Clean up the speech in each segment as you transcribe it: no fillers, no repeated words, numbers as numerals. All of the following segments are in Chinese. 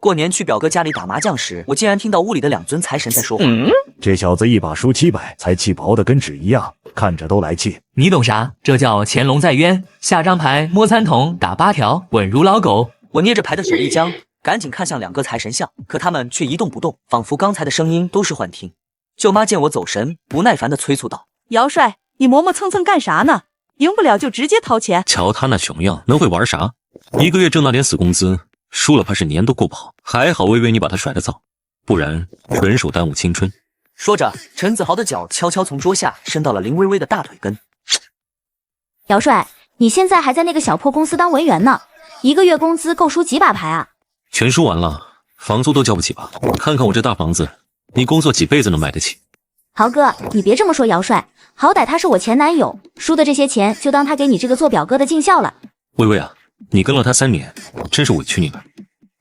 过年去表哥家里打麻将时，我竟然听到屋里的2尊财神在说话。这小子一把输700，才气薄的跟纸一样，看着都来气。你懂啥？这叫潜龙在渊。下张牌摸3筒，打8条，稳如老狗。我捏着牌的手一僵，赶紧看向2个财神像，可他们却一动不动，仿佛刚才的声音都是幻听。舅妈见我走神，不耐烦地催促道：“姚帅，你磨磨蹭蹭干啥呢？赢不了就直接掏钱。瞧他那熊样，能会玩啥？1个月挣那点死工资，输了怕是年都过不好。还好微微你把他甩得早，不然纯属耽误青春。”说着，陈子豪的脚悄悄从桌下伸到了林微微的大腿根。姚帅，你现在还在那个小破公司当文员呢，1个月工资够输几把牌啊？全输完了，房租都交不起吧？看看我这大房子，你工作几辈子能买得起？豪哥，你别这么说姚帅，好歹他是我前男友，输的这些钱就当他给你这个做表哥的尽孝了。微微啊，你跟了他3年，真是委屈你了。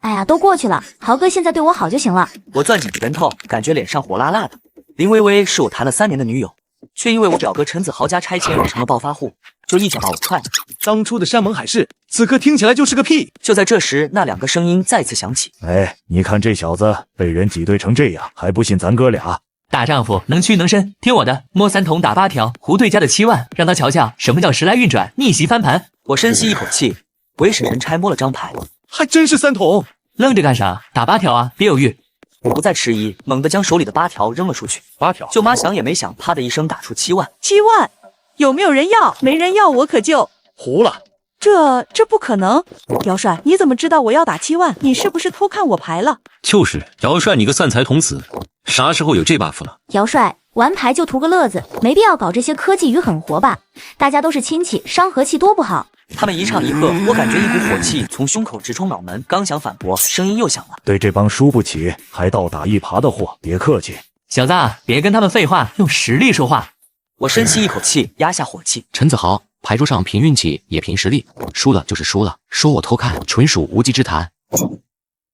哎呀，都过去了，豪哥现在对我好就行了。我攥紧拳头，感觉脸上火辣辣的。林微微是我谈了3年的女友，却因为我表哥陈子豪家拆迁成了暴发户，就一脚把我踹了。当初的山盟海誓，此刻听起来就是个屁。就在这时，那2个声音再次响起：“哎，你看这小子被人挤兑成这样，还不信咱哥俩？大丈夫能屈能伸，听我的，摸3筒打8条，胡对家的7万，让他瞧瞧什么叫时来运转，逆袭翻盘。”我深吸一口气，鬼使神差摸了张牌，还真是3筒。愣着干啥？打8条啊，别犹豫。我不再迟疑，猛地将手里的8条扔了出去。8条。舅妈想也没想，啪的一声打出7万。7万，有没有人要？没人要，我可就糊了。这不可能。姚帅，你怎么知道我要打7万？你是不是偷看我牌了？就是姚帅，你个散财童子，啥时候有这 buff 了？姚帅，玩牌就图个乐子，没必要搞这些科技与狠活吧？大家都是亲戚，伤和气多不好。他们一唱一和，我感觉一股火气从胸口直冲脑门，刚想反驳，声音又响了：“对这帮输不起还倒打一耙的货，别客气。”小子，别跟他们废话，用实力说话。我深吸一口气，压下火气。陈子豪，牌桌上凭运气也凭实力，输了就是输了，说我偷看纯属无稽之谈。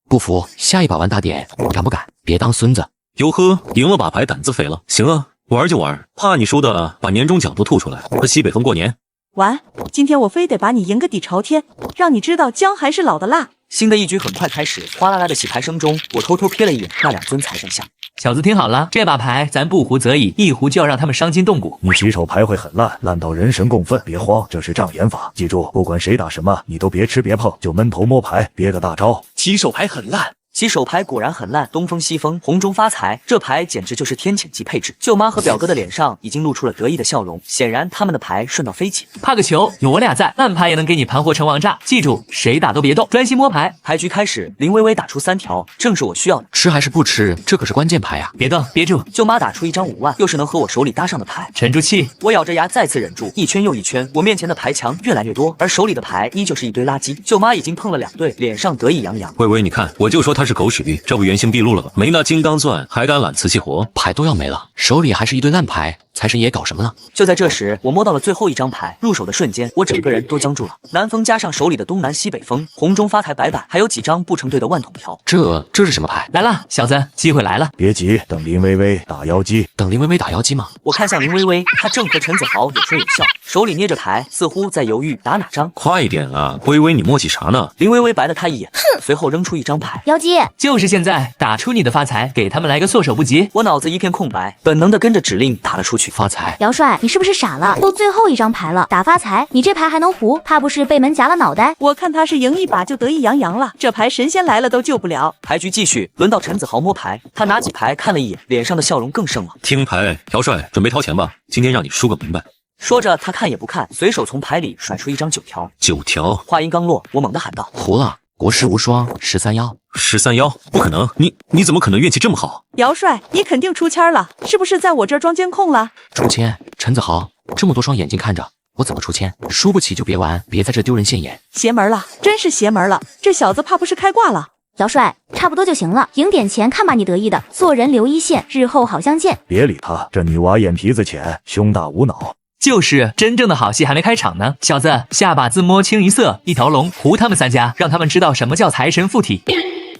不服，下一把玩大点，敢不敢？别当孙子。哟呵，赢了把牌胆子肥了。行啊，玩就玩，怕你输的把年终奖都吐出来，和西北风过年。完，今天我非得把你赢个底朝天，让你知道姜还是老的辣。新的一局很快开始，哗啦啦的洗牌声中，我偷偷瞥了一眼那2尊财神像。小子听好了，这把牌咱不胡则已，一胡就要让他们伤筋动骨。你起手牌会很烂，烂到人神共愤，别慌，这是障眼法。记住，不管谁打什么，你都别吃别碰，就闷头摸牌，憋个大招。起手牌很烂。起手牌果然很烂，东风西风，红中发财，这牌简直就是天谴级配置。舅妈和表哥的脸上已经露出了得意的笑容，显然他们的牌顺到飞起。怕个球，有我俩在，烂牌也能给你盘活成王炸。记住，谁打都别动，专心摸牌。牌局开始，林微微打出3条，正是我需要的。吃还是不吃？这可是关键牌啊！别动，憋住。舅妈打出一张5万，又是能和我手里搭上的牌。沉住气。我咬着牙再次忍住，一圈又一圈，我面前的牌墙越来越多，而手里的牌依旧是一堆垃圾。舅妈已经碰了2对，脸上得意洋洋。微微，你看，我就说他是狗屎运，这不原形毕露了吧？没那金刚钻，还敢揽瓷器活？牌都要没了，手里还是一堆烂牌，财神爷搞什么呢？就在这时，我摸到了最后一张牌，入手的瞬间，我整个人都僵住了。南风加上手里的东南西北风，红中发财白板，还有几张不成对的万筒条。这是什么牌？来了，小子，机会来了。别急，等林微微打妖姬。等林微微打妖姬吗？我看向林微微，她正和陈子豪有说有笑，手里捏着牌，似乎在犹豫打哪张。快一点啊，微微，你磨叽啥呢？林微微白了他一眼，随后扔出一张牌。妖姬，就是现在，打出你的发财，给他们来个措手不及。我脑子一片空白，本能的跟着指令打了出去。发财。姚帅，你是不是傻了？都最后一张牌了，打发财，你这牌还能胡？怕不是被门夹了脑袋？我看他是赢一把就得意洋洋了，这牌神仙来了都救不了。牌局继续，轮到陈子豪摸牌，他拿起牌看了一眼，脸上的笑容更盛了。听牌，姚帅，准备掏钱吧，今天让你输个明白。说着，他看也不看，随手从牌里甩出一张9条。9条。话音刚落，我猛地喊道：“胡了！国士无双，13妖。13妖，不可能！你怎么可能运气这么好？姚帅，你肯定出签了，是不是在我这儿装监控了？出签？陈子豪，这么多双眼睛看着，我怎么出签？输不起就别玩，别在这丢人现眼。邪门了，真是邪门了！这小子怕不是开挂了。姚帅，差不多就行了，赢点钱，看把你得意的！做人留一线，日后好相见。别理他，这女娃眼皮子浅，胸大无脑。就是真正的好戏还没开场呢，小子，下把自摸清一色，一条龙胡他们3家，让他们知道什么叫财神附体。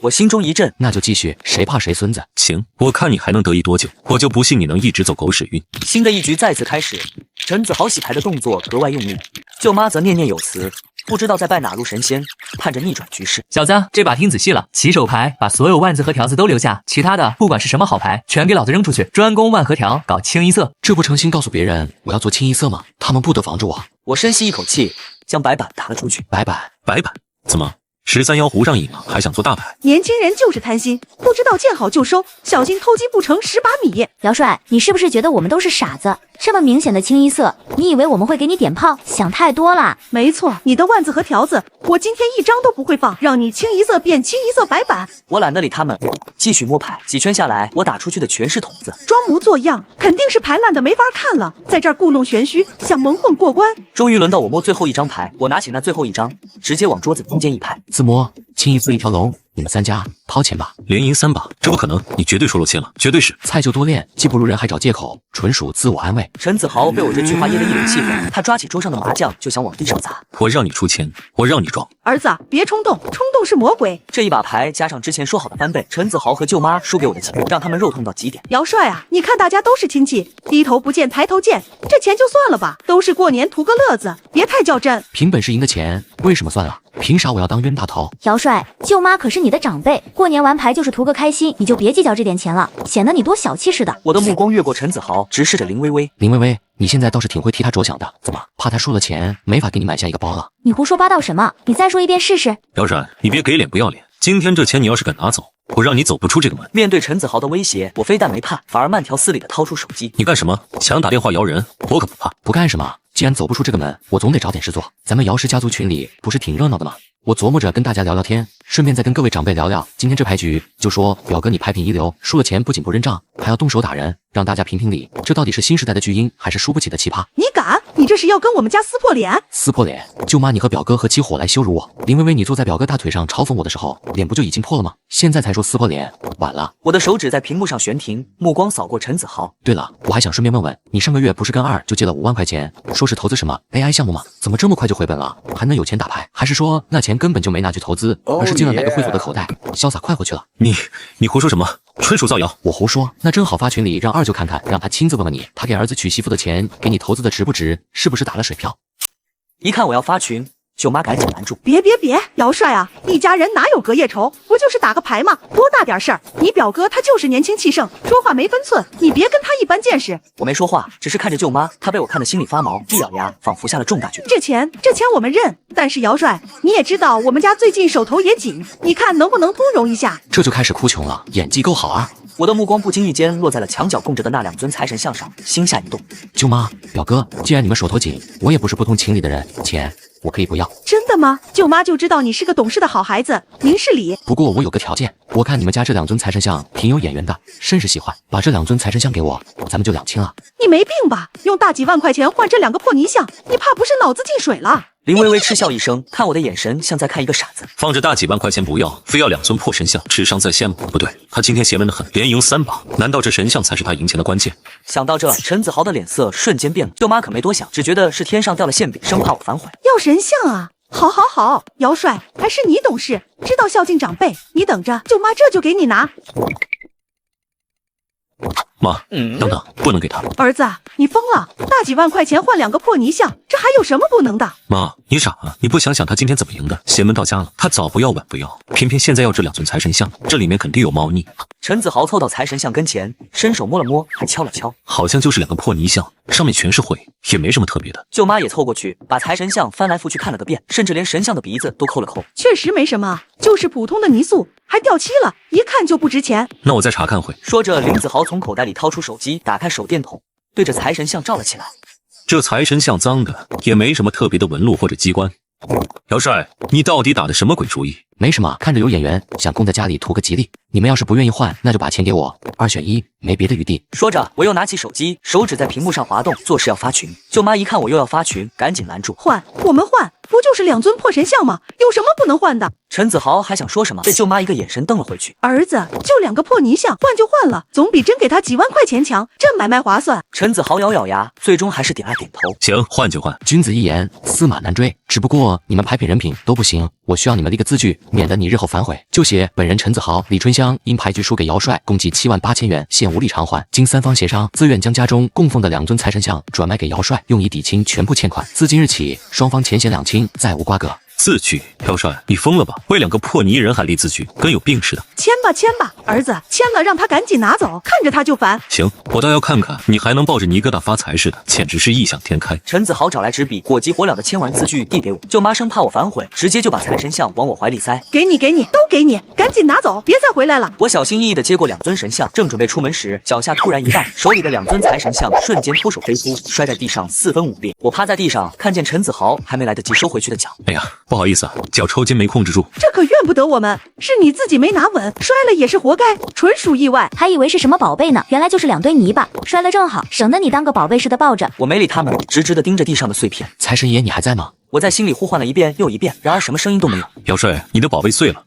我心中一震，那就继续，谁怕谁孙子。行，我看你还能得意多久，我就不信你能一直走狗屎运。新的一局再次开始，陈子豪洗牌的动作格外用力，舅妈则念念有词，不知道在拜哪路神仙，盼着逆转局势。小子，这把听仔细了，起手牌把所有万字和条子都留下，其他的不管是什么好牌，全给老子扔出去，专攻万和条，搞清一色。这不诚心告诉别人我要做清一色吗？他们不得防住我。我深吸一口气，将白板打了出去。白板，白板？怎么13妖壶上瘾了，还想做大牌？年轻人就是贪心，不知道见好就收，小心偷鸡不成蚀把米。姚帅，你是不是觉得我们都是傻子？这么明显的清一色，你以为我们会给你点炮？想太多了。没错，你的万字和条子，我今天一张都不会放，让你清一色变清一色白板。我懒得理他们，继续摸牌。几圈下来，我打出去的全是筒子，装模作样，肯定是牌烂的没法看了，在这儿故弄玄虚，想蒙混过关。终于轮到我摸最后一张牌，我拿起那最后一张，直接往桌子中间一拍。自摸，清一色一条龙，你们3家掏钱吧。连赢3把，这不可能，你绝对说漏气了，绝对是。菜就多练，技不如人还找借口，纯属自我安慰。陈子豪被我这句话噎得一脸气愤，他抓起桌上的麻将就想往地上砸。我让你出钱，我让你装。儿子，别冲动，冲动是魔鬼。这一把牌加上之前说好的翻倍，陈子豪和舅妈输给我的钱，让他们肉痛到极点。姚帅啊，你看大家都是亲戚，低头不见抬头见，这钱就算了吧，都是过年图个乐子，别太较真。凭本事赢的钱为什么算啊？凭啥我要当冤大头？姚帅，舅妈可是你的长辈，过年玩牌就是图个开心，你就别计较这点钱了，显得你多小气似的。我的目光越过陈子豪，直视着林微微。林微微，你现在倒是挺会替他着想的，怎么怕他输了钱没法给你买下一个包了？你胡说八道什么？你再说一遍试试。姚帅，你别给脸不要脸，今天这钱你要是敢拿走，我让你走不出这个门。面对陈子豪的威胁，我非但没怕，反而慢条斯理的掏出手机。你干什么？想打电话摇人？我可不怕。不干什么？既然走不出这个门，我总得找点事做。咱们姚氏家族群里不是挺热闹的吗？我琢磨着跟大家聊聊天，顺便再跟各位长辈聊聊今天这牌局。就说表哥你牌品一流，输了钱不仅不认账，还要动手打人，让大家评评理，这到底是新时代的巨婴，还是输不起的奇葩？你敢？你这是要跟我们家撕破脸？撕破脸？舅妈，你和表哥合起伙来羞辱我。林微微，你坐在表哥大腿上嘲讽我的时候，脸不就已经破了吗？现在才说撕破脸，晚了。我的手指在屏幕上悬停，目光扫过陈子豪。对了，我还想顺便问问，你上个月不是跟2就借了5万块钱，说是投资什么 AI 项目吗？怎么这么快就回本了？还能有钱打牌？还是说那钱根本就没拿去投资，而是进了哪个会所的口袋，潇洒快活去了？你胡说什么？纯属造谣。我胡说？那正好发群里让2舅看看，让他亲自问问你，他给儿子娶媳妇的钱给你投资的值不值？是不是打了水漂？一看我要发群，舅妈赶紧拦住。别，姚帅啊，一家人哪有隔夜仇？不就是打个牌吗？多大点事儿？你表哥他就是年轻气盛，说话没分寸，你别跟他一般见识。我没说话，只是看着舅妈，她被我看得心里发毛，一咬牙，仿佛下了重大决定。这钱我们认，但是姚帅，你也知道我们家最近手头也紧，你看能不能通融一下？这就开始哭穷了，演技够好啊！我的目光不经意间落在了墙角供着的那2尊财神像上，心下一动。舅妈，表哥，既然你们手头紧，我也不是不通情理的人，钱我可以不要。真的吗？舅妈就知道你是个懂事的好孩子，明事理。不过我有个条件，我看你们家这2尊财神像挺有眼缘的，甚是喜欢，把这2尊财神像给我，咱们就2清了。你没病吧？用大几万块钱换这2个破泥像，你怕不是脑子进水了？林微微嗤笑一声，看我的眼神像在看一个傻子。放着大几万块钱不要，非要2尊破神像，智商在线吗？不对，他今天邪门的很，连赢3把，难道这神像才是他赢钱的关键？想到这，陈子豪的脸色瞬间变了。舅妈可没多想，只觉得是天上掉了馅饼，生怕我反悔。要神像啊！好，姚帅，还是你懂事，知道孝敬长辈。你等着，舅妈这就给你拿。妈，等等，不能给他。儿子，你疯了？大几万块钱换2个破泥像，这还有什么不能的？妈，你傻啊？你不想想他今天怎么赢的？邪门到家了，他早不要晚不要，偏偏现在要这2尊财神像，这里面肯定有猫腻。陈子豪凑到财神像跟前，伸手摸了摸，还敲了敲，好像就是2个破泥像，上面全是灰，也没什么特别的。舅妈也凑过去，把财神像翻来覆去看了个遍，甚至连神像的鼻子都抠了抠。确实没什么，就是普通的泥塑，还掉漆了，一看就不值钱。那我再查看会。说着，林子豪从口袋里掏出手机，打开手电筒，对着财神像照了起来。这财神像脏的，也没什么特别的纹路或者机关。姚帅，你到底打的什么鬼主意？没什么，看着有眼缘，想供在家里图个吉利。你们要是不愿意换，那就把钱给我，2选1，没别的余地。说着，我又拿起手机，手指在屏幕上滑动，做事要发群。舅妈一看我又要发群，赶紧拦住。我们换，不就是2尊破神像吗？有什么不能换的？陈子豪还想说什么，被舅妈一个眼神瞪了回去。儿子，就2个破泥像，换就换了，总比真给他几万块钱强，这买卖划算。陈子豪咬牙，最终还是点了点头。行，换就换。君子一言，驷马难追。只不过你们牌品人品都不行，我需要你们立个字据，免得你日后反悔。就写本人陈子豪、李春香江因牌局输给姚帅，共计78000元，现无力偿还。经三方协商，自愿将家中供奉的2尊财神像转卖给姚帅，用以抵清全部欠款。自今日起，双方钱险两清，再无瓜葛。字据，姚帅，你疯了吧？为2个破泥人还立字据，跟有病似的。签吧签吧，儿子签了，让他赶紧拿走，看着他就烦。行，我倒要看看你还能抱着泥疙瘩发财似的，简直是异想天开。陈子豪找来纸笔，火急火燎的签完字据递给我，舅妈生怕我反悔，直接就把财神像往我怀里塞。给你，都给你，赶紧拿走，别再回来了。我小心翼翼的接过2尊神像，正准备出门时，脚下突然一绊，手里的2尊财神像瞬间脱手飞出，摔在地上4分5裂。我趴在地上，看见陈子豪还没来得及收回去的脚。哎呀，不好意思啊，脚抽筋没控制住。这可怨不得我们，是你自己没拿稳，摔了也是活该，纯属意外。还以为是什么宝贝呢，原来就是2堆泥巴，摔了正好，省得你当个宝贝似的抱着。我没理他们，直直的盯着地上的碎片。财神爷，你还在吗？我在心里呼唤了一遍又一遍，然而什么声音都没有。姚帅，你的宝贝碎了，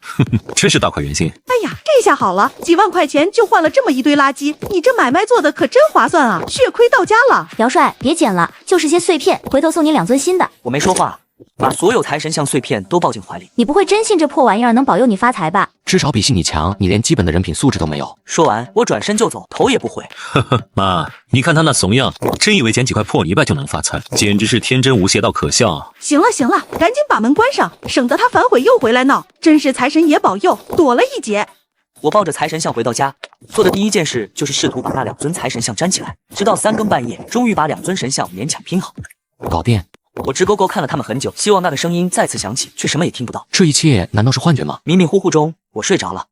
真是大快人心。哎呀，这下好了，几万块钱就换了这么一堆垃圾，你这买卖做的可真划算啊，血亏到家了。姚帅，别捡了，就是些碎片，回头送你2尊新的。我没说话，把所有财神像碎片都抱进怀里。你不会真信这破玩意儿能保佑你发财吧？至少比信你强，你连基本的人品素质都没有。说完，我转身就走，头也不回。呵呵，妈，你看他那怂样，真以为捡几块破泥巴就能发财，简直是天真无邪到可笑。行了，赶紧把门关上，省得他反悔又回来闹。真是财神爷保佑，躲了一劫。我抱着财神像回到家，做的第一件事就是试图把那2尊财神像粘起来，直到3更半夜，终于把2尊神像勉强拼好。搞定。我直勾勾看了他们很久，希望那个声音再次响起，却什么也听不到。这一切难道是幻觉吗？迷迷糊糊中，我睡着了。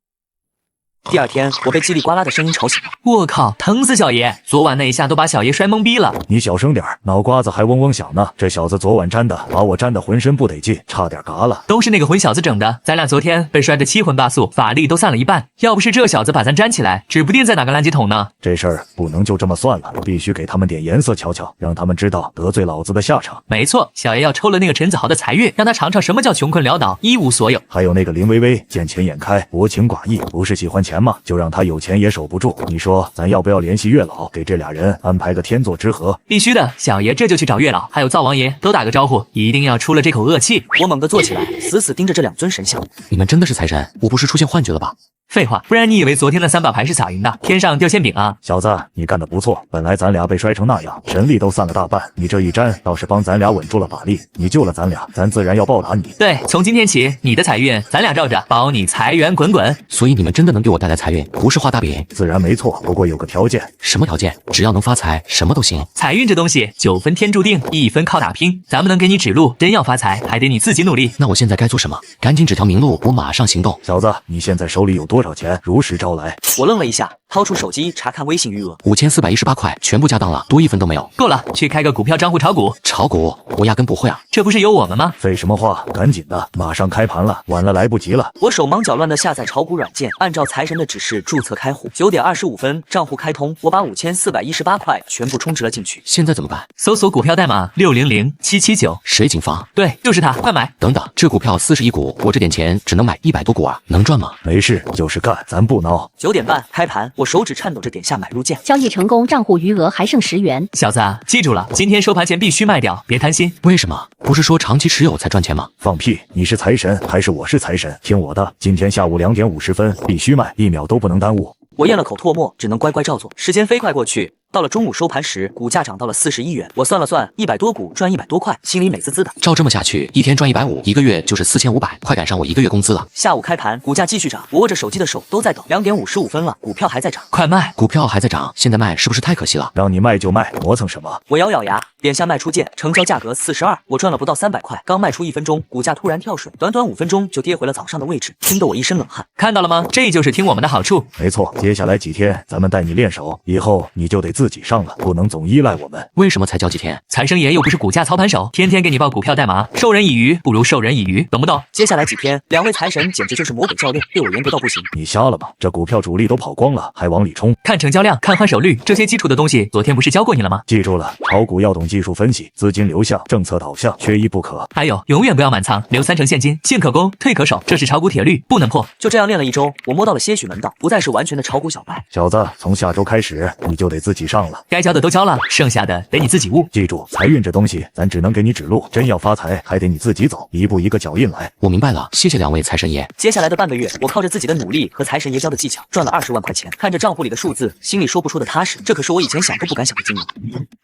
第2天，我被叽里呱啦的声音吵醒了。我靠，疼死小爷！昨晚那一下都把小爷摔懵逼了。你小声点，脑瓜子还嗡嗡响呢。这小子昨晚粘的，把我粘得浑身不得劲，差点嘎了。都是那个混小子整的，咱俩昨天被摔得七荤八素，法力都散了一半。要不是这小子把咱粘起来，指不定在哪个垃圾桶呢。这事儿不能就这么算了，必须给他们点颜色瞧瞧，让他们知道得罪老子的下场。没错，小爷要抽了那个陈子豪的财运，让他尝尝什么叫穷困潦倒，一无所有。还有那个林薇薇，见钱眼开，薄情寡义，不是喜欢钱吗？就让他有钱也守不住。你说咱要不要联系月老，给这俩人安排个天作之合？必须的，小爷这就去找月老，还有灶王爷都打个招呼，一定要出了这口恶气。我猛地坐起来，死死盯着这2尊神像。你们真的是财神？我不是出现幻觉了吧？废话，不然你以为昨天的3把牌是撒赢的？天上掉馅饼啊！小子，你干得不错。本来咱俩被摔成那样，神力都散了大半，你这一粘倒是帮咱俩稳住了法力，你救了咱俩，咱自然要报答你。对，从今天起，你的财运咱俩罩着，保你财源滚滚。所以你们真的能给我带来财运，不是画大饼？自然没错，不过有个条件。什么条件？只要能发财，什么都行。财运这东西，9分天注定，1分靠打拼。咱们能给你指路，真要发财，还得你自己努力。那我现在该做什么？赶紧指条明路，我马上行动。小子，你现在手里有多少钱？如实招来。我愣了一下，掏出手机查看微信余额，5418块，全部加当了，多1分都没有。够了，去开个股票账户炒股。炒股？我压根不会啊。这不是有我们吗？废什么话，赶紧的，马上开盘了，晚了来不及了。我手忙脚乱的下载炒股软件，按照财神的指示注册开户。9点25分，账户开通，我把5418块全部充值了进去。现在怎么办？搜索股票代码600779。水井坊？对，就是他，快买！等等，这股票41股，我这点钱只能买100多股啊，能赚吗？没事，就是干，咱不孬。9点半开盘，我手指颤抖着点下买入键，交易成功，账户余额还剩10元。小子，记住了，今天收盘前必须卖掉，别贪心。为什么？不是说长期持有才赚钱吗？放屁！你是财神还是我是财神？听我的，今天下午2点50分必须卖，1秒都不能耽误。我咽了口唾沫，只能乖乖照做。时间飞快过去，到了中午收盘时，股价涨到了41元。我算了算，100多股赚100多块，心里美滋滋的。照这么下去，一天赚150，一个月就是4500，快赶上我1个月工资了。下午开盘，股价继续涨，我握着手机的手都在抖。2点55分了，股票还在涨，快卖！股票还在涨，现在卖是不是太可惜了？让你卖就卖，磨蹭什么？我咬咬牙，点下卖出键，成交价格42，我赚了不到300块。刚卖出1分钟，股价突然跳水，短短5分钟就跌回了早上的位置，惊得我一身冷汗。看到了吗？这就是听我们的好处。没错，接下来几天咱们带你练手，以后你就得自己上了，不能总依赖我们。为什么才交几天？财神爷又不是股价操盘手，天天给你报股票代码，授人以鱼不如授人以渔，懂不懂？接下来几天，2位财神简直就是魔鬼教练，对我严格到不行。你瞎了吗？这股票主力都跑光了，还往里冲？看成交量，看换手率，这些基础的东西，昨天不是教过你了吗？记住了，炒股要懂基技术分析、资金流向、政策导向，缺一不可。还有，永远不要满仓，留3成现金，进可攻，退可守，这是炒股铁律，不能破。就这样练了1周，我摸到了些许门道，不再是完全的炒股小白。小子，从下周开始你就得自己上了，该交的都交了，剩下的得你自己悟。记住，财运这东西，咱只能给你指路，真要发财，还得你自己走，一步一个脚印来。我明白了，谢谢2位财神爷。接下来的半个月，我靠着自己的努力和财神爷教的技巧，赚了20万块钱。看着账户里的数字，心里说不出的踏实，这可是我以前想都不敢想的金额。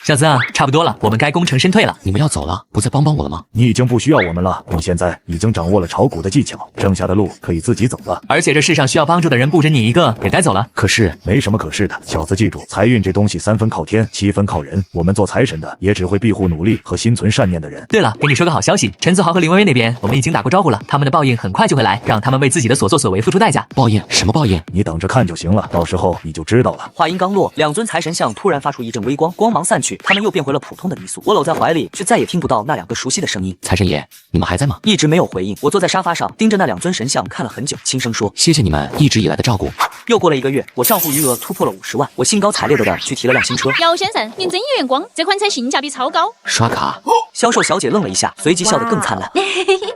小子啊，差不多了，我们该功成身退了。你们要走了，不再帮我了吗？你已经不需要我们了，你现在已经掌握了炒股的技巧，剩下的路可以自己走了。而且这世上需要帮助的人不止你一个，也该走了。可是没什么可是的，小子记住，财运这东西3分靠天，7分靠人。我们做财神的也只会庇护努力和心存善念的人。对了，给你说个好消息，陈子豪和林薇薇那边我们已经打过招呼了，他们的报应很快就会来，让他们为自己的所作所为付出代价。报应？什么报应？你等着看就行了，到时候你就知道了。话音刚落，2尊财神像突然发出一阵微光，光芒散去，他们又变回了普通的泥塑。我搂在怀里，却再也听不到那2个熟悉的声音。财神爷，你们还在吗？一直没有回应。我坐在沙发上，盯着那2尊神像看了很久，轻声说：“谢谢你们一直以来的照顾。”又过了1个月，我账户余额突破了50万，我兴高采烈的去提了辆新车。姚先生，您真有眼光，这款车性价比超高。刷卡。销售小姐愣了一下，随即笑得更灿烂。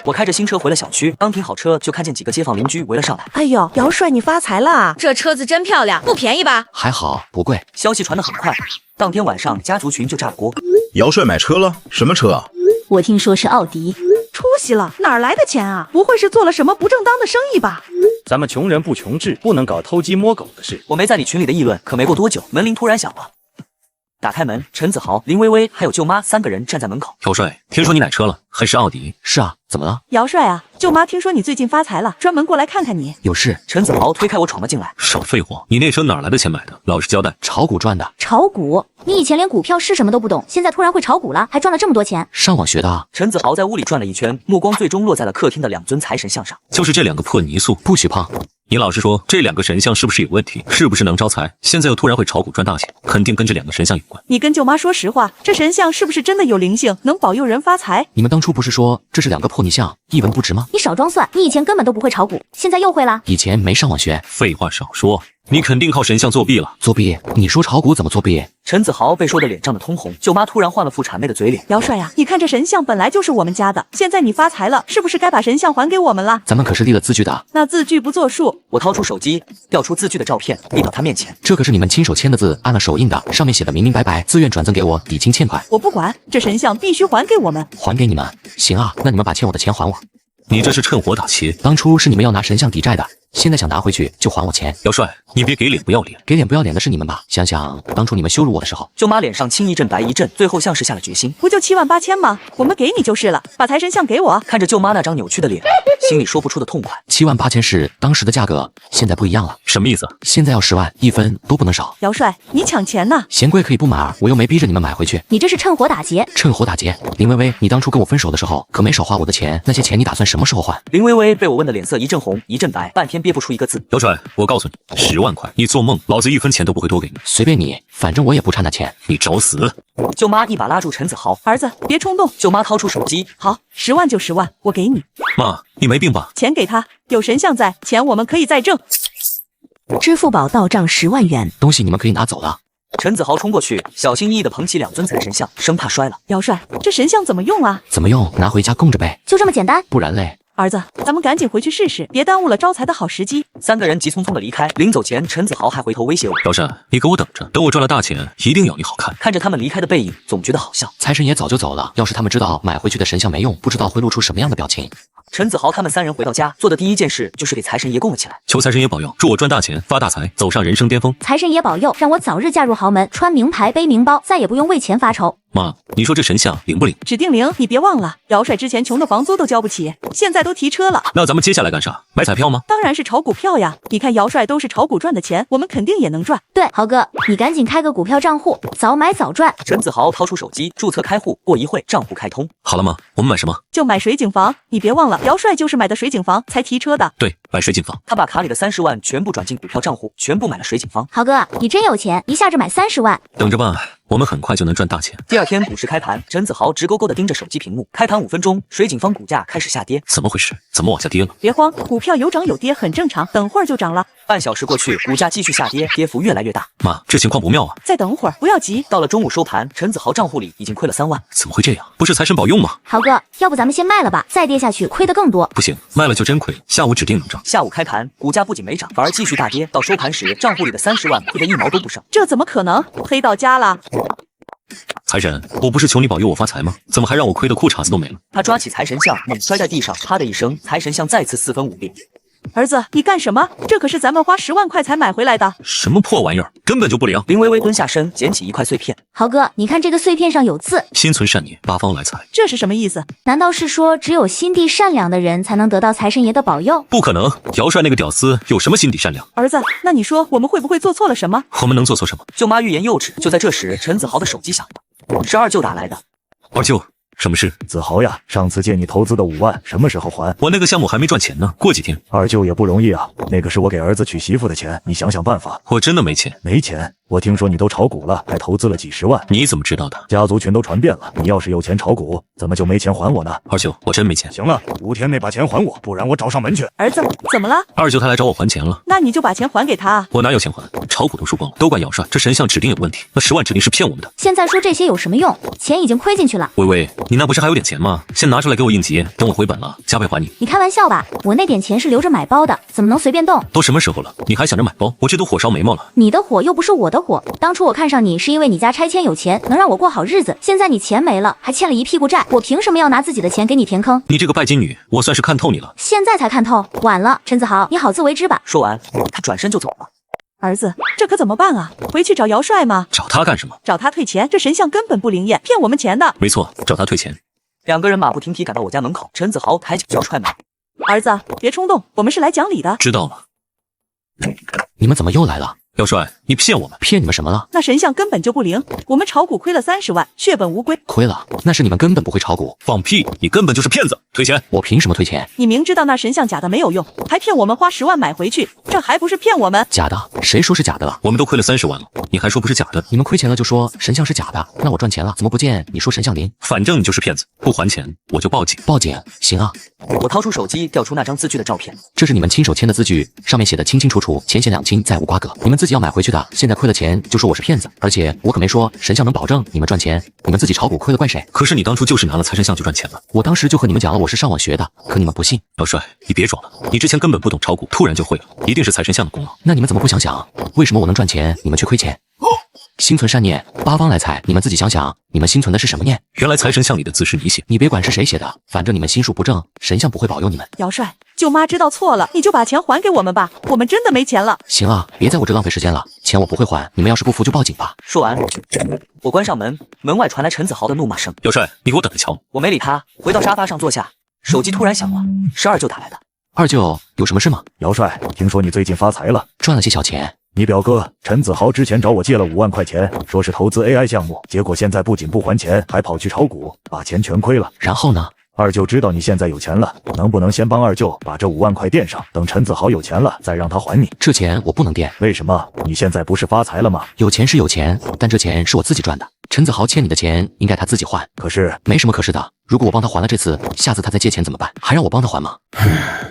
我开着新车回了小区，刚停好车，就看见几个街坊邻居围了上来。哎呦，姚帅你发财了！这车子真漂亮，不便宜吧？还好，不贵。消息传得很快，当天晚上家族群就炸锅。姚帅买车了？什么车啊？我听说是奥迪。出息了，哪儿来的钱啊？不会是做了什么不正当的生意吧？咱们穷人不穷志，不能搞偷鸡摸狗的事。我没在你群里的议论，可没过多久，门铃突然响了。打开门，陈子豪、林薇薇还有舅妈3个人站在门口。姚帅，听说你买车了，还是奥迪？是啊，怎么了？姚帅啊，舅妈听说你最近发财了，专门过来看看你。有事？陈子豪推开我闯了进来。少废话，你那车哪来的钱买的？老实交代。炒股赚的。炒股？你以前连股票是什么都不懂，现在突然会炒股了，还赚了这么多钱？上网学的啊。陈子豪在屋里转了一圈，目光最终落在了客厅的2尊财神像上。就是这2个破泥塑，不许碰。你老实说，这2个神像是不是有问题？是不是能招财？现在又突然会炒股赚大钱，肯定跟这2个神像有关。你跟舅妈说实话，这神像是不是真的有灵性，能保佑人发财？你们当初不是说这是2个破泥像，一文不值吗？你少装蒜，你以前根本都不会炒股，现在又会了。以前没上网学。废话少说，你肯定靠神像作弊了。作弊？你说炒股怎么作弊？陈子豪被说的脸涨得通红，舅妈突然换了副谄媚的嘴脸。姚帅啊，你看这神像本来就是我们家的，现在你发财了，是不是该把神像还给我们了？咱们可是立了字据的。那字据不作数。我掏出手机，调出字据的照片，递到他面前。这可是你们亲手签的字，按了手印的，上面写的明明白白，自愿转赠给我，抵清欠款。我不管，这神像必须还给我们。还给你们？行啊，那你们把欠我的钱还我。你这是趁火打劫。当初是你们要拿神像抵债的，现在想拿回去就还我钱。姚帅，你别给脸不要脸。给脸不要脸的是你们吧？想想当初你们羞辱我的时候。舅妈脸上青一阵白一阵，最后像是下了决心。不就7万8千吗？我们给你就是了，把财神像给我。看着舅妈那张扭曲的脸，心里说不出的痛快。7万8千是当时的价格，现在不一样了。什么意思？现在要10万，1分都不能少。姚帅，你抢钱呢？嫌贵可以不买，我又没逼着你们买回去。你这是趁火打劫。趁火打劫。林薇薇，你当初跟我分手的时候，可没少花我的钱，那些钱你打算什么时候还？林薇薇被我问的脸色一阵红一阵白，半天憋不出一个字。姚帅，我告诉你，10万块，你做梦，老子1分钱都不会多给你。随便你，反正我也不差那钱。你找死！舅妈一把拉住陈子豪，儿子别冲动。舅妈掏出手机，好，10万就10万，我给你。妈，你没病吧？钱给他，有神像在，钱我们可以再挣。支付宝到账10万元，东西你们可以拿走了。陈子豪冲过去，小心翼翼地捧起2尊财神像，生怕摔了。姚帅，这神像怎么用啊？怎么用？拿回家供着呗。就这么简单？不然嘞？儿子，咱们赶紧回去试试，别耽误了招财的好时机。 3个人急匆匆的离开，临走前，陈子豪还回头威胁我：“老单，你给我等着，等我赚了大钱，一定要你好看。”看着他们离开的背影，总觉得好笑。财神爷早就走了，要是他们知道买回去的神像没用，不知道会露出什么样的表情。陈子豪他们3人回到家，做的第一件事就是给财神爷供了起来，求财神爷保佑，祝我赚大钱，发大财，走上人生巅峰。财神爷保佑，让我早日嫁入豪门，穿名牌，背名包，再也不用为钱发愁。 妈，你说这神像灵不灵？指定灵，你别忘了，姚帅之前穷的房租都交不起，现在都提车了。那咱们接下来干啥？买彩票吗？当然是炒股票呀！你看姚帅都是炒股赚的钱，我们肯定也能赚。对，豪哥，你赶紧开个股票账户，早买早赚。陈子豪掏出手机注册开户，过一会账户开通。好了吗？我们买什么？就买水景房，你别忘了，姚帅就是买的水景房才提车的。对，买水景房。他把卡里的30万全部转进股票账户，全部买了水景房。豪哥，你真有钱，一下子买30万。等着吧，我们很快就能赚大钱。第二天股市开盘，陈子豪直勾勾地盯着手机屏幕。开盘5分钟，水井坊股价开始下跌。怎么回事？怎么往下跌了？别慌，股票有涨有跌很正常，等会儿就涨了。半小时过去，股价继续下跌，跌幅越来越大。妈，这情况不妙啊！再等会儿，不要急。到了中午收盘，陈子豪账户里已经亏了3万。怎么会这样？不是财神保佑吗？豪哥，要不咱们先卖了吧，再跌下去亏得更多。不行，卖了就真亏，下午指定能涨。下午开盘，股价不仅没涨，反而继续大跌。到收盘时，账户里的30万亏得1毛都不剩。这怎么可能？黑到家了！财神，我不是求你保佑我发财吗？怎么还让我亏得裤衩子都没了？他抓起财神像，猛摔在地上，啪的一声，财神像再次4分5裂。儿子，你干什么？这可是咱们花10万块才买回来的。什么破玩意儿，根本就不灵。林微微蹲下身，捡起一块碎片。豪哥，你看这个碎片上有字，心存善念，八方来财。这是什么意思？难道是说只有心地善良的人才能得到财神爷的保佑？不可能，姚帅那个屌丝有什么心地善良？儿子，那你说我们会不会做错了什么？我们能做错什么？舅妈欲言又止。就在这时，陈子豪的手机响了，是二舅打来的。二舅，什么事？子豪呀，上次借你投资的5万，什么时候还？我那个项目还没赚钱呢，过几天。二舅也不容易啊，那个是我给儿子娶媳妇的钱，你想想办法。我真的没钱。没钱？我听说你都炒股了，还投资了几十万。你怎么知道的？家族群都传遍了。你要是有钱炒股，怎么就没钱还我呢？二舅，我真没钱。行了，5天内把钱还我，不然我找上门去。儿子，怎么了？二舅他来找我还钱了。那你就把钱还给他啊。我哪有钱还？炒股都输光了，都怪姚帅，这神像指定有问题。那10万指定是骗我们的。现在说这些有什么用？钱已经亏进去了。微微，你那不是还有点钱吗？先拿出来给我应急，等我回本了，加倍还你。你开玩笑吧？我那点钱是留着买包的，怎么能随便动？都什么时候了，你还想着买包？我这都火烧眉毛了。你的火又不是我的火，当初我看上你是因为你家拆迁有钱，能让我过好日子。现在你钱没了，还欠了一屁股债，我凭什么要拿自己的钱给你填坑？你这个拜金女，我算是看透你了。现在才看透，晚了。陈子豪，你好自为之吧。说完，他转身就走了。儿子，这可怎么办啊？回去找姚帅吗？找他干什么？找他退钱，这神像根本不灵验，骗我们钱的。没错，找他退钱。2个人马不停蹄赶到我家门口，陈子豪抬脚就要踹门。儿子，别冲动，我们是来讲理的。知道了。你们怎么又来了？姚帅，你骗我们！骗你们什么了？那神像根本就不灵，我们炒股亏了30万，血本无归。亏了？那是你们根本不会炒股。放屁！你根本就是骗子！退钱！我凭什么退钱？你明知道那神像假的没有用，还骗我们花10万买回去，这还不是骗我们？假的？谁说是假的了？我们都亏了30万了，你还说不是假的？你们亏钱了就说神像是假的，那我赚钱了，怎么不见你说神像灵？反正你就是骗子，不还钱我就报警。报警？行啊。我掏出手机，调出那张字据的照片。这是你们亲手签的字据，上面写的清清楚楚，钱险两清，再无瓜葛。你们自己要买回去的，现在亏了钱就说我是骗子，而且我可没说神像能保证你们赚钱，你们自己炒股亏了怪谁？可是你当初就是拿了财神像就赚钱了。我当时就和你们讲了我是上网学的，可你们不信。姚帅，你别装了，你之前根本不懂炒股，突然就会了，一定是财神像的功劳。那你们怎么不想想，为什么我能赚钱，你们却亏钱？心存善念，八方来财，你们自己想想，你们心存的是什么念？原来财神像里的字是你写，你别管是谁写的，反正你们心术不正，神像不会保佑你们。姚帅，舅妈知道错了，你就把钱还给我们吧，我们真的没钱了。行啊，别在我这浪费时间了，钱我不会还，你们要是不服就报警吧。说完，我关上门，门外传来陈子豪的怒骂声。姚帅，你给我等着瞧！我没理他，回到沙发上坐下，手机突然响了，是二舅打来的。二舅，有什么事吗？姚帅，听说你最近发财了，赚了些小钱。你表哥陈子豪之前找我借了5万块钱，说是投资 AI 项目，结果现在不仅不还钱，还跑去炒股，把钱全亏了。然后呢？二舅知道你现在有钱了，能不能先帮二舅把这5万块垫上，等陈子豪有钱了再让他还你？这钱我不能垫。为什么？你现在不是发财了吗？有钱是有钱，但这钱是我自己赚的。陈子豪欠你的钱应该他自己还。可是没什么可是的，如果我帮他还了这次，下次他再借钱怎么办？还让我帮他还吗？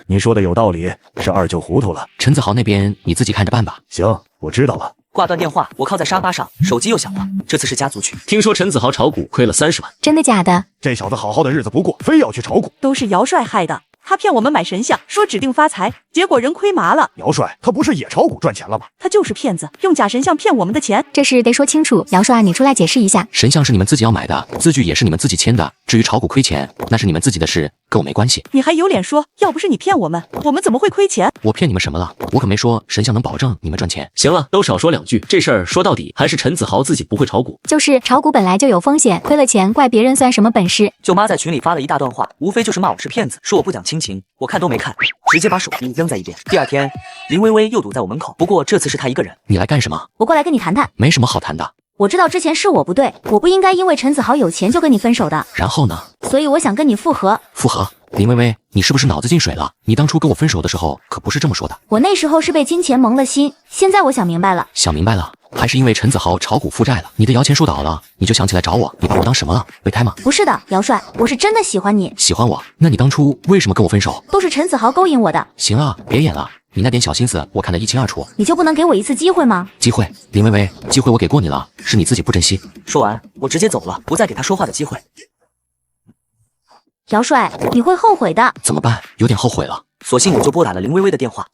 你说的有道理，是二舅糊涂了。陈子豪那边你自己看着办吧。行，我知道了。挂断电话，我靠在沙发上，手机又响了，这次是家族群。听说陈子豪炒股亏了30万，真的假的？这小子好好的日子不过，非要去炒股，都是姚帅害的。他骗我们买神像，说指定发财，结果人亏麻了。姚帅他不是也炒股赚钱了吗？他就是骗子，用假神像骗我们的钱，这事得说清楚。姚帅，你出来解释一下。神像是你们自己要买的，字据也是你们自己签的，至于炒股亏钱，那是你们自己的事，跟我没关系。你还有脸说，要不是你骗我们，我们怎么会亏钱？我骗你们什么了？我可没说神像能保证你们赚钱。行了，都少说2句，这事儿说到底还是陈子豪自己不会炒股。就是炒股本来就有风险，亏了钱怪别人算什么本事？舅妈在群里发了一大段话，无非就是骂我是骗子，说我不讲亲情，我看都没看，直接把手机扔在一边。第二天，林微微又堵在我门口，不过这次是她一个人。你来干什么？我过来跟你谈谈。没什么好谈的。我知道之前是我不对，我不应该因为陈子豪有钱就跟你分手的。然后呢？所以我想跟你复合。复合？林微微，你是不是脑子进水了？你当初跟我分手的时候可不是这么说的。我那时候是被金钱蒙了心，现在我想明白了。想明白了？还是因为陈子豪炒股负债了，你的摇钱树倒了，你就想起来找我？你把我当什么了？备胎吗？不是的，姚帅，我是真的喜欢你。喜欢我？那你当初为什么跟我分手？都是陈子豪勾引我的。行了，别演了，你那点小心思我看得一清二楚。你就不能给我一次机会吗？机会？林薇薇，机会我给过你了，是你自己不珍惜。说完，我直接走了，不再给他说话的机会。姚帅，你会后悔的。怎么办？有点后悔了。索性我就拨打了林薇薇的电话。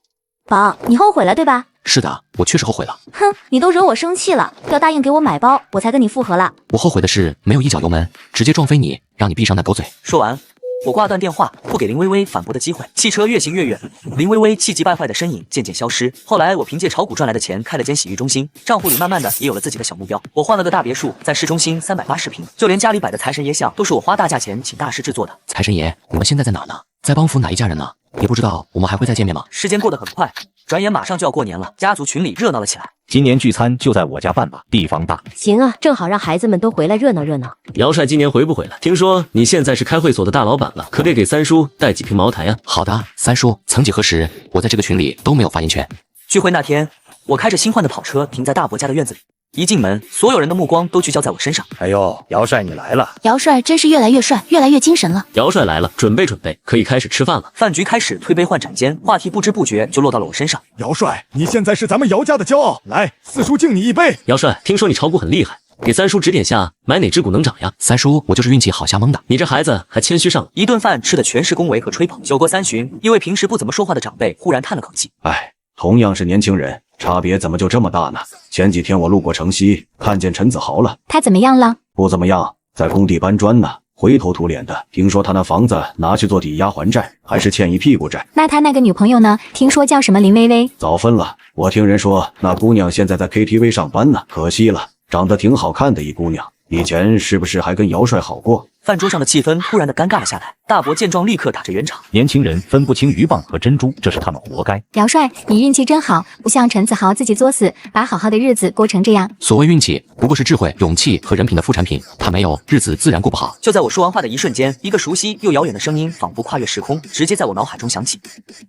宝，你后悔了对吧？是的，我确实后悔了。哼，你都惹我生气了，要答应给我买包，我才跟你复合了。我后悔的是没有一脚油门，直接撞飞你，让你闭上那狗嘴。说完，我挂断电话，不给林薇薇反驳的机会。汽车越行越远，林薇薇气急败坏的身影渐渐消失。后来我凭借炒股赚来的钱开了间洗浴中心，账户里慢慢的也有了自己的小目标。我换了个大别墅，在市中心380平，就连家里摆的财神爷像都是我花大价钱请大师制作的。财神爷，你们现在在哪呢？在帮扶哪一家人呢？也不知道我们还会再见面吗？时间过得很快，转眼马上就要过年了，家族群里热闹了起来。今年聚餐就在我家办吧，地方大。行啊，正好让孩子们都回来热闹热闹。姚帅今年回不回来？听说你现在是开会所的大老板了，可得给三叔带几瓶茅台啊。好的，三叔，曾几何时，我在这个群里都没有发言权。聚会那天，我开着新换的跑车停在大伯家的院子里。一进门，所有人的目光都聚焦在我身上。哎呦，姚帅你来了！姚帅真是越来越帅，越来越精神了。姚帅来了，准备准备，可以开始吃饭了。饭局开始推杯换盏间，话题不知不觉就落到了我身上。姚帅，你现在是咱们姚家的骄傲，来，四叔敬你一杯。姚帅，听说你炒股很厉害，给三叔指点下，买哪只股能涨呀？三叔，我就是运气好瞎蒙的。你这孩子还谦虚上了。一顿饭吃的全是恭维和吹捧。酒过三巡，一位平时不怎么说话的长辈忽然叹了口气：哎，同样是年轻人，差别怎么就这么大呢？前几天我路过城西，看见陈子豪了。他怎么样了？不怎么样，在工地搬砖呢，灰头土脸的。听说他那房子拿去做抵押还债，还是欠一屁股债。那他那个女朋友呢？听说叫什么林薇薇？早分了。我听人说那姑娘现在在 KTV 上班呢，可惜了，长得挺好看的一姑娘。以前是不是还跟姚帅好过？饭桌上的气氛突然的尴尬了下来。大伯见状立刻打着圆场：年轻人分不清鱼棒和珍珠，这是他们活该。姚帅，你运气真好，不像陈子豪自己作死，把好好的日子过成这样。所谓运气，不过是智慧、勇气和人品的副产品，他没有，日子自然过不好。就在我说完话的一瞬间，一个熟悉又遥远的声音仿佛跨越时空，直接在我脑海中响起。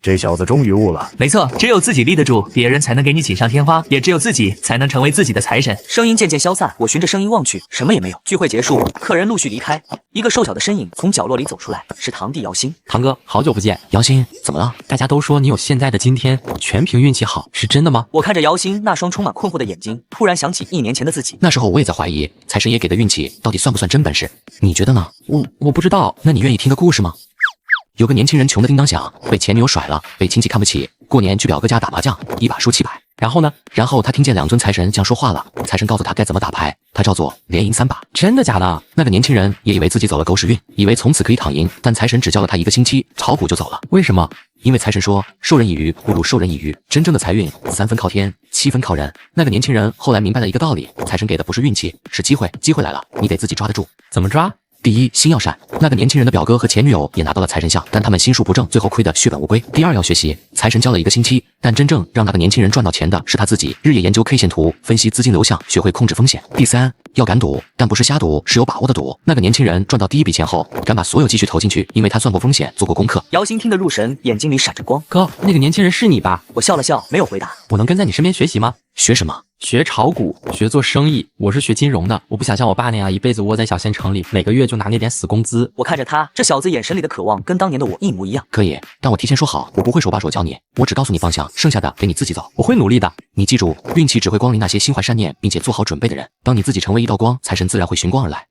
这小子终于悟了。没错，只有自己立得住，别人才能给你锦上添花，也只有自己才能成为自己的财神。声音渐渐消散，我循着声音望去，什么也没有。聚会结束，客人陆续离开，一个瘦小的身影从角落里走出来，是堂弟姚鑫。堂哥，好久不见。姚鑫，怎么了？大家都说你有现在的今天，全凭运气好，是真的吗？我看着姚鑫那双充满困惑的眼睛，突然想起1年前的自己。那时候我也在怀疑，财神爷给的运气到底算不算真本事？你觉得呢？我不知道。那你愿意听个故事吗？有个年轻人穷得叮当响，被前女友甩了，被亲戚看不起，过年去表哥家打麻将，一把输700。然后呢？然后他听见2尊财神像说话了，财神告诉他该怎么打牌，他照做，连赢3把。真的假的？那个年轻人也以为自己走了狗屎运，以为从此可以躺赢，但财神只教了他1个星期，炒股就走了。为什么？因为财神说授人以鱼不如授人以渔，真正的财运3分靠天，7分靠人。那个年轻人后来明白了一个道理，财神给的不是运气，是机会，机会来了，你得自己抓得住。怎么抓？第一，心要善。那个年轻人的表哥和前女友也拿到了财神像，但他们心术不正，最后亏得血本无归。第二，要学习。财神教了1个星期，但真正让那个年轻人赚到钱的是他自己，日夜研究 K 线图，分析资金流向，学会控制风险。第三，要敢赌，但不是瞎赌，是有把握的赌。那个年轻人赚到第1笔钱后，敢把所有积蓄投进去，因为他算过风险，做过功课。姚鑫听得入神，眼睛里闪着光。哥，那个年轻人是你吧？我笑了笑，没有回答。我能跟在你身边学习吗？学什么？学炒股，学做生意。我是学金融的，我不想像我爸那样一辈子窝在小县城里，每个月就拿那点死工资。我看着他，这小子眼神里的渴望跟当年的我一模一样。可以，但我提前说好，我不会手把手教你，我只告诉你方向，剩下的给你自己走。我会努力的。你记住，运气只会光临那些心怀善念并且做好准备的人。当你自己成为一道光，财神自然会寻光而来。